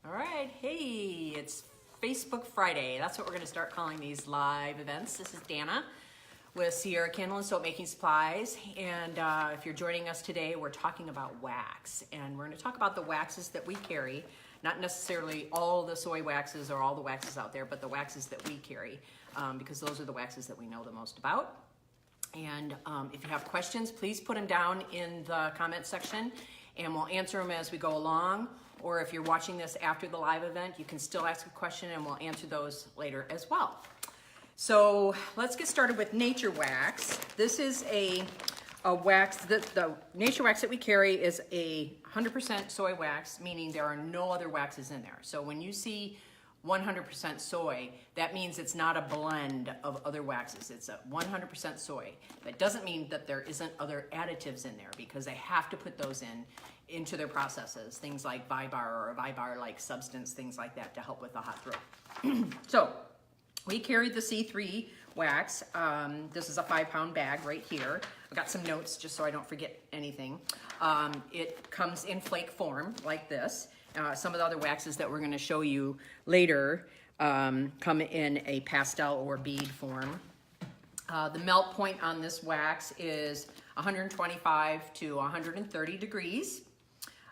All right, hey, it's Facebook Friday. That's what we're gonna start calling these live events. This is Dana with Cierra Candle and Soap Making Supplies. And if you're joining us today, we're talking about wax. And we're gonna talk about the waxes that we carry, not necessarily all the soy waxes or all the waxes out there, but the waxes that we carry, because those are the waxes that we know the most about. And if you have questions, please put them down in the comment section and we'll answer them as we go along. Or if you're watching this after the live event, you can still ask a question and we'll answer those later as well. So let's get started with Nature Wax. This is a wax, the Nature Wax that we carry is a 100% soy wax, meaning there are no other waxes in there. So when you see 100% soy, that means it's not a blend of other waxes. It's a 100% soy. That doesn't mean that there isn't other additives in there, because they have to put those into their processes, things like Vibar or a Vibar-like substance, things like that to help with the hot throat. So we carried the C3 wax. This is a 5-pound bag right here. I got some notes just so I don't forget anything. It comes in flake form like this. Some of the other waxes that we're going to show you later come in a pastel or bead form. The melt point on this wax is 125 to 130 degrees.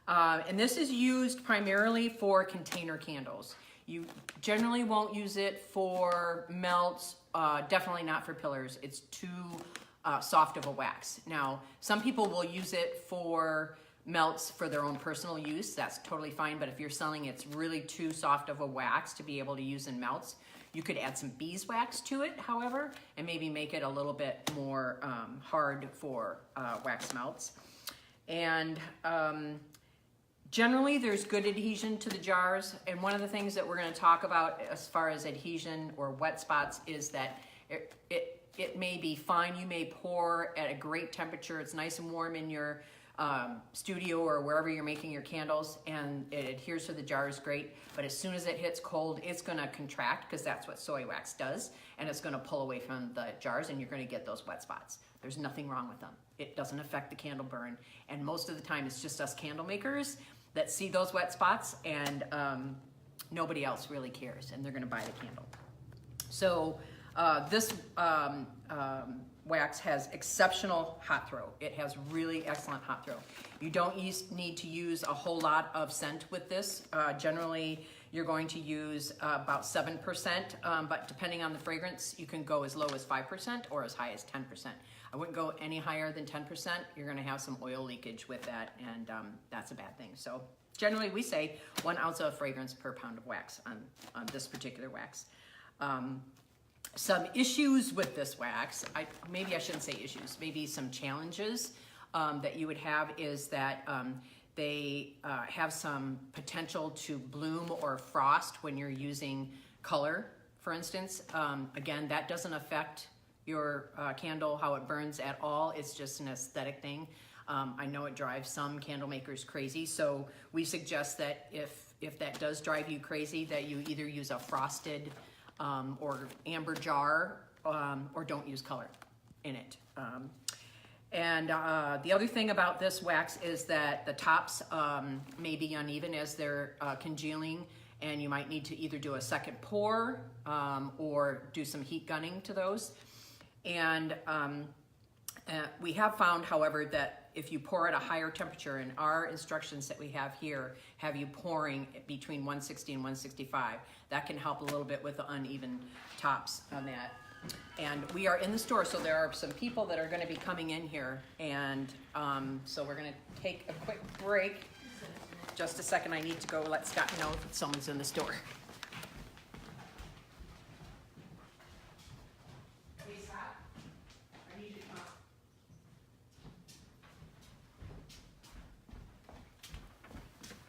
And this is used primarily for container candles. You generally won't use it for melts, definitely not for pillars. It's too soft of a wax. Now, some people will use it for melts for their own personal use. That's totally fine, but if you're selling it's really too soft of a wax to be able to use in melts, you could add some beeswax to it, however, and maybe make it a little bit more hard for wax melts. And generally there's good adhesion to the jars, and one of the things that we're going to talk about as far as adhesion or wet spots is that it may be fine. You may pour at a great temperature, it's nice and warm in your studio or wherever you're making your candles, and it adheres to the jars great, but as soon as it hits cold, it's going to contract, because that's what soy wax does, and it's going to pull away from the jars and you're going to get those wet spots. There's nothing wrong with them. It doesn't affect the candle burn, and most of the time it's just us candle makers that see those wet spots, and nobody else really cares, and they're going to buy the candle. So this wax has exceptional hot throw. It has really excellent hot throw. You don't need to use a whole lot of scent with this. Generally, you're going to use about 7%, but depending on the fragrance, you can go as low as 5% or as high as 10%. I wouldn't go any higher than 10%. You're gonna have some oil leakage with that, and that's a bad thing. So generally, we say 1 ounce of fragrance per pound of wax on this particular wax. Some issues with this wax, maybe I shouldn't say issues, maybe some challenges that you would have is that they have some potential to bloom or frost when you're using color, for instance. Again, that doesn't affect your candle, how it burns at all. It's just an aesthetic thing. I know it drives some candle makers crazy, so we suggest that if that does drive you crazy, that you either use a frosted or amber jar, or don't use color in it. The other thing about this wax is that the tops may be uneven as they're congealing, and you might need to either do a second pour or do some heat gunning to those. And we have found, however, that if you pour at a higher temperature, and our instructions that we have here have you pouring between 160 and 165, that can help a little bit with the uneven tops on that. And we are in the store, so there are some people that are going to be coming in here, and so we're going to take a quick break. Just a second, I need to go let Scott know that someone's in the store.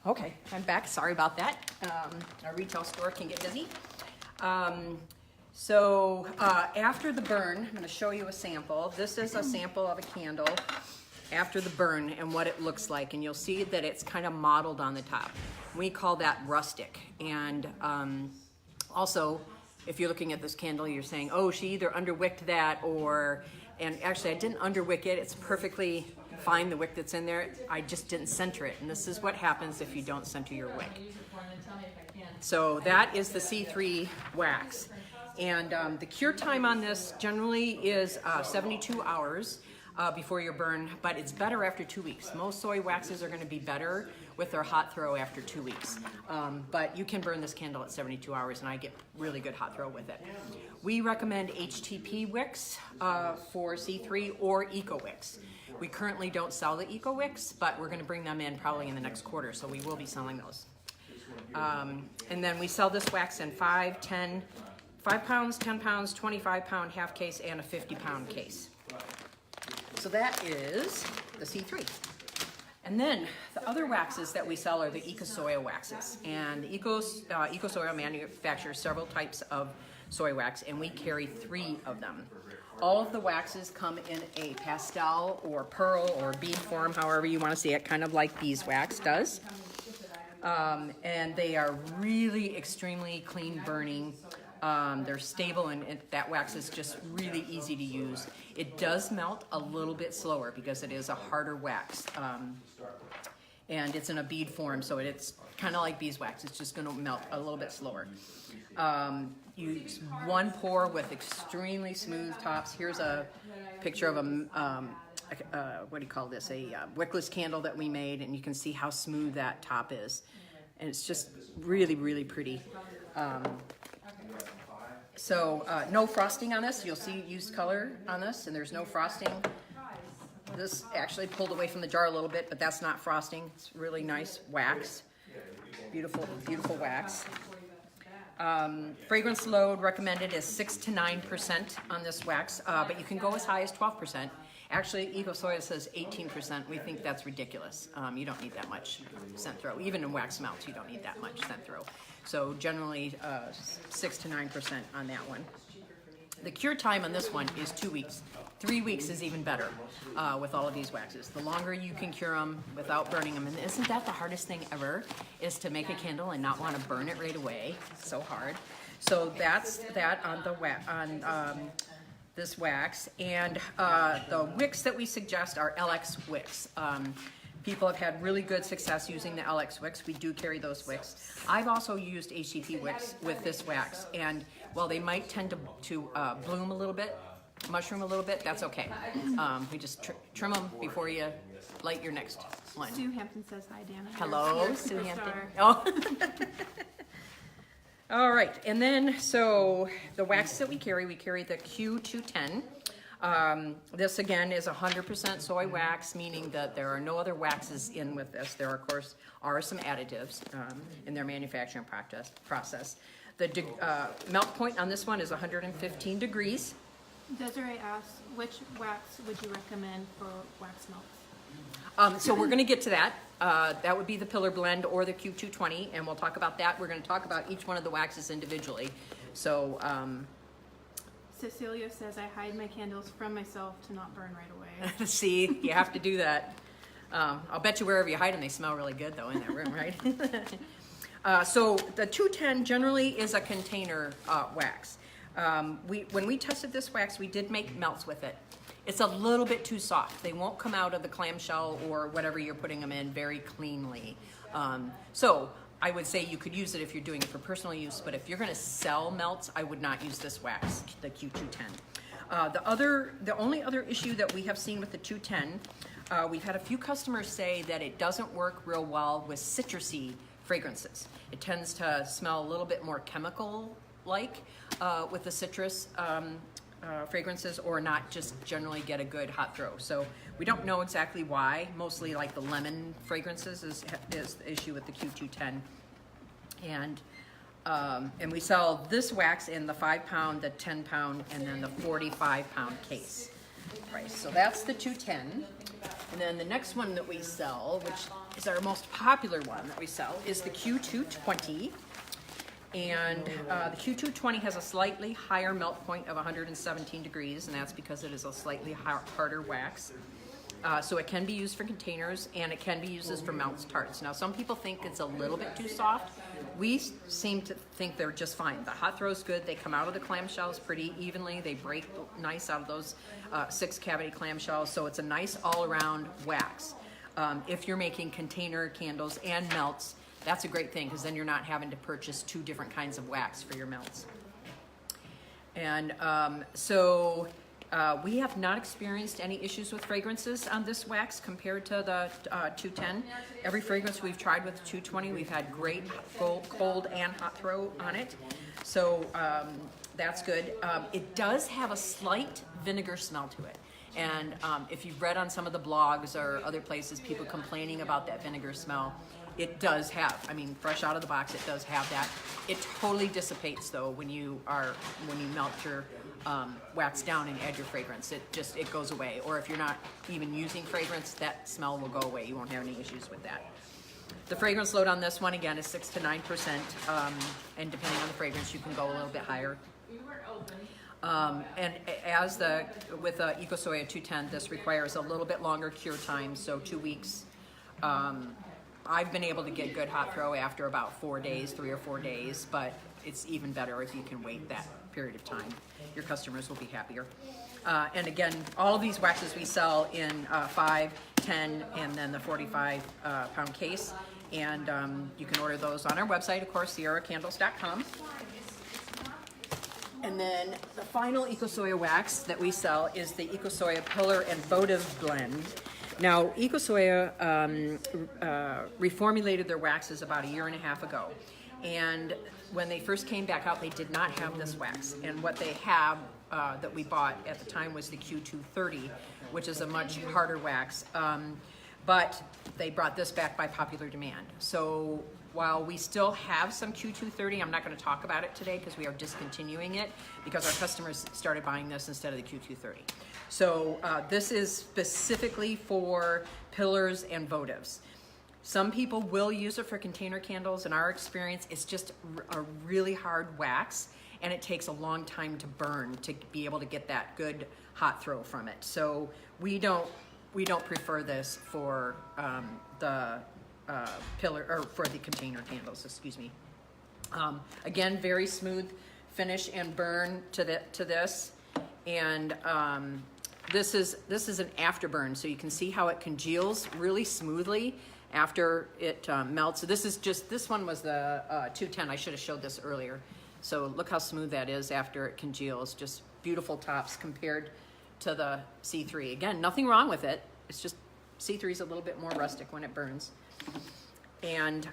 Okay, I'm back. Sorry about that. Our retail store can get busy. After the burn, I'm going to show you a sample. This is a sample of a candle after the burn and what it looks like. And you'll see that it's kind of mottled on the top. We call that rustic. And also, if you're looking at this candle, you're saying, oh, she either underwicked that or, and actually I didn't underwick it. It's perfectly find the wick that's in there. I just didn't center it, and this is what happens if you don't center your wick. So that is the C3 wax. And the cure time on this generally is 72 hours before your burn, but it's better after 2 weeks. Most soy waxes are going to be better with their hot throw after 2 weeks. But you can burn this candle at 72 hours, and I get really good hot throw with it. We recommend HTP wicks for C3 or Eco Wicks. We currently don't sell the Eco Wicks, but we're going to bring them in probably in the next quarter, so we will be selling those. And then we sell this wax in 5 pounds, 10 pounds, 25-pound half case, and a 50-pound case. So that is the C3. And then the other waxes that we sell are the EcoSoya waxes. And EcoSoya manufactures several types of soy wax, and we carry 3 of them. All of the waxes come in a pastel or pearl or bead form, however you want to see it, kind of like beeswax does. And they are really extremely clean burning. They're stable, and that wax is just really easy to use. It does melt a little bit slower because it is a harder wax. And it's in a bead form, so it's kind of like beeswax. It's just going to melt a little bit slower. Use 1 pour with extremely smooth tops. Here's a picture of what do you call this? A wickless candle that we made, and you can see how smooth that top is. And it's just really, really pretty. So no frosting on this. You'll see used color on this, and there's no frosting. This actually pulled away from the jar a little bit, but that's not frosting. It's really nice wax. Beautiful, beautiful wax. Fragrance load recommended is 6 to 9% on this wax, but you can go as high as 12%. Actually, EcoSoya says 18%. We think that's ridiculous. You don't need that much scent throw. Even in wax melts, you don't need that much scent throw. So generally 6 to 9% on that one. The cure time on this one is 2 weeks. 3 weeks is even better with all of these waxes. The longer you can cure them without burning them, and isn't that the hardest thing ever, is to make a candle and not want to burn it right away. It's so hard. So that's that on the this wax. And the wicks that we suggest are LX wicks. People have had really good success using the LX wicks. We do carry those wicks. I've also used HTP wicks with this wax, and while they might tend to bloom a little bit, mushroom a little bit, that's okay. We just trim them before you light your next one. Sue Hampton says hi, Dana. Hello, Sue Hampton. Oh. All right, and then so the waxes that we carry the Q210. This again is 100% soy wax, meaning that there are no other waxes in with this. There, of course, are some additives in their manufacturing process. The melt point on this one is 115 degrees. Desiree asks, which wax would you recommend for wax melts? So we're going to get to that. That would be the Pillar Blend or the Q220, and we'll talk about that. We're going to talk about each one of the waxes individually. So Cecilia says, I hide my candles from myself to not burn right away. see, you have to do that. I'll bet you wherever you hide them, they smell really good, though, in that room, right? So the 210 generally is a container wax. When we tested this wax, we did make melts with it. It's a little bit too soft. They won't come out of the clamshell or whatever you're putting them in very cleanly. So I would say you could use it if you're doing it for personal use, but if you're going to sell melts, I would not use this wax, the Q210. The only other issue that we have seen with the 210, we've had a few customers say that it doesn't work real well with citrusy fragrances. It tends to smell a little bit more chemical-like with the citrus fragrances, or not just generally get a good hot throw. So we don't know exactly why. Mostly like the lemon fragrances is the issue with the Q210. And we sell this wax in the 5 pound, the 10 pound, and then the 45 pound case. Right, so that's the 210. And then the next one that we sell, which is our most popular one that we sell, is the Q220. And the Q220 has a slightly higher melt point of 117 degrees, and that's because it is a slightly harder wax. So it can be used for containers, and it can be used as for mounts tarts. Now, some people think it's a little bit too soft. We seem to think they're just fine. The hot throw is good. They come out of the clamshells pretty evenly. They break nice out of those 6 cavity clamshells. So it's a nice all-around wax. If you're making container candles and melts, that's a great thing, because then you're not having to purchase 2 different kinds of wax for your melts. And we have not experienced any issues with fragrances on this wax compared to the 210. Every fragrance we've tried with 220, we've had great cold and hot throw on it. So that's good. It does have a slight vinegar smell to it. And if you've read on some of the blogs or other places, people complaining about that vinegar smell, it does have, I mean, fresh out of the box, it does have that. It totally dissipates though when you melt your wax down and add your fragrance. It goes away. Or if you're not even using fragrance, that smell will go away. You won't have any issues with that. The fragrance load on this one, again, is 6 to 9%, and depending on the fragrance, you can go a little bit higher. And with EcoSoya 210, this requires a little bit longer cure time, so 2 weeks. I've been able to get good hot throw after about 4 days, 3 or 4 days, but it's even better if you can wait that period of time. Your customers will be happier. And again, all of these waxes we sell in 5, 10, and then the 45 pound case. And you can order those on our website, of course, CierraCandles.com. And then the final EcoSoya wax that we sell is the EcoSoya Pillar and Votive blend. Now, EcoSoya reformulated their waxes about 1.5 years ago. And when they first came back out, they did not have this wax. And what they have that we bought at the time was the Q230, which is a much harder wax. But they brought this back by popular demand. So while we still have some Q230, I'm not going to talk about it today because we are discontinuing it because our customers started buying this instead of the Q230. So this is specifically for pillars and votives. Some people will use it for container candles. In our experience, it's just a really hard wax, and it takes a long time to burn to be able to get that good hot throw from it. So we don't prefer this for the pillar, or for the container candles, excuse me. Again, very smooth finish and burn to this, and this is an afterburn, so you can see how it congeals really smoothly after it melts. So this one was the 210. I should have showed this earlier. So look how smooth that is after it congeals. Just beautiful tops compared to the C3. Again, nothing wrong with it. It's just C3 is a little bit more rustic when it burns. And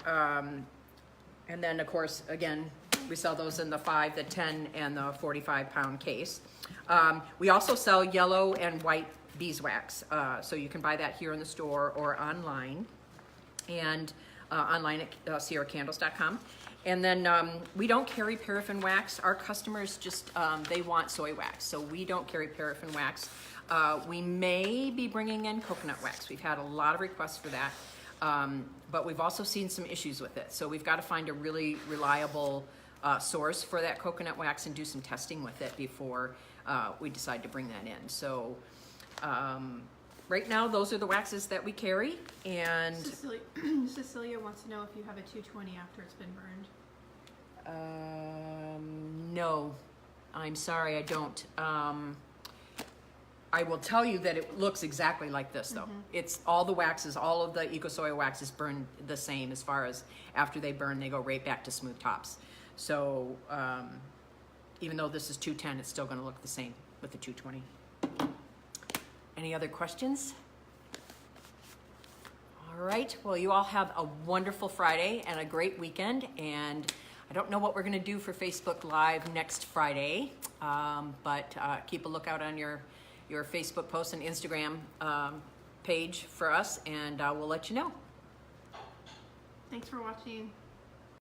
then of course, again, we sell those in the 5, the 10, and the 45 pound case. We also sell yellow and white beeswax. So you can buy that here in the store or online, and online at CierraCandles.com. And then we don't carry paraffin wax. Our customers just, they want soy wax, so we don't carry paraffin wax. We may be bringing in coconut wax. We've had a lot of requests for that, but we've also seen some issues with it. So we've got to find a really reliable source for that coconut wax and do some testing with it before we decide to bring that in. So right now, those are the waxes that we carry. And Cecilia wants to know if you have a 220 after it's been burned. No, I'm sorry, I don't. I will tell you that it looks exactly like this, though. Mm-hmm. It's all the waxes, all of the EcoSoya waxes burn the same. As far as after they burn, they go right back to smooth tops. So even though this is 210, it's still going to look the same with the 220. Any other questions? All right, well, you all have a wonderful Friday and a great weekend, and I don't know what we're gonna do for Facebook Live next Friday, but keep a lookout on your Facebook post and Instagram page for us, and we'll let you know. Thanks for watching.